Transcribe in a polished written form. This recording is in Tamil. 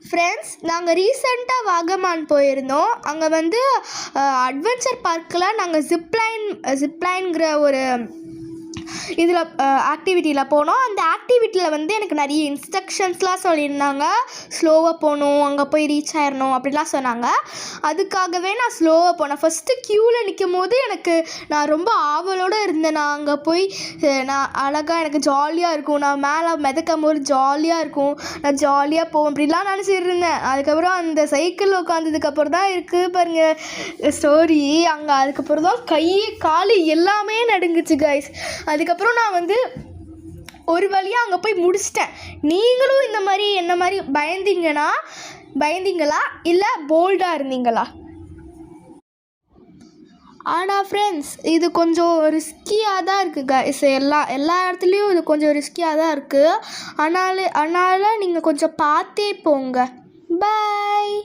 ஃப்ரெண்ட்ஸ், நாங்கள் ரீசெண்டாக வாகமான் போயிருந்தோம். அங்கே வந்து அட்வென்ச்சர் பார்க்கில் நாங்கள் ஜிப்லைன்கிற ஒரு இதில் ஆக்டிவிட்டியில் போனோம். அந்த ஆக்டிவிட்டியில் வந்து எனக்கு நிறைய இன்ஸ்ட்ரக்ஷன்ஸ்லாம் சொல்லியிருந்தாங்க. ஸ்லோவாக போகணும், அங்கே போய் ரீச் ஆயிடணும் அப்படிலாம் சொன்னாங்க. அதுக்காகவே நான் ஸ்லோவாக போனேன். ஃபஸ்ட்டு க்யூவில் நிற்கும் போது நான் ரொம்ப ஆவலோடு இருந்தேன். நான் அங்கே போய் நான் அழகாக எனக்கு ஜாலியாக இருக்கும், நான் மேலே மிதக்கும் போது ஜாலியாக இருக்கும், நான் ஜாலியாக போவேன் அப்படிலாம் நினச்சிட்டு இருந்தேன். அதுக்கப்புறம் அந்த சைக்கிளில் உட்காந்ததுக்கப்புறம் தான் இருக்குது பாருங்கள் ஸ்டோரி. அங்கே அதுக்கப்புறம் தான் கை கால் எல்லாமே நடுங்குச்சு கைஸ். அதுக்கப்புறம் நான் வந்து ஒரு வழியாக அங்கே போய் முடிச்சிட்டேன். நீங்களும் இந்த மாதிரி என்ன மாதிரி பயந்தீங்களா இல்லை போல்டாக இருந்தீங்களா? ஆனால் ஃப்ரெண்ட்ஸ், இது கொஞ்சம் ரிஸ்கியாக தான் இருக்குது கைஸ். எல்லா இடத்துலையும் இது கொஞ்சம் ரிஸ்கியாக தான் இருக்குது. அதனால் நீங்கள் கொஞ்சம் பார்த்தே போங்க. பாய்.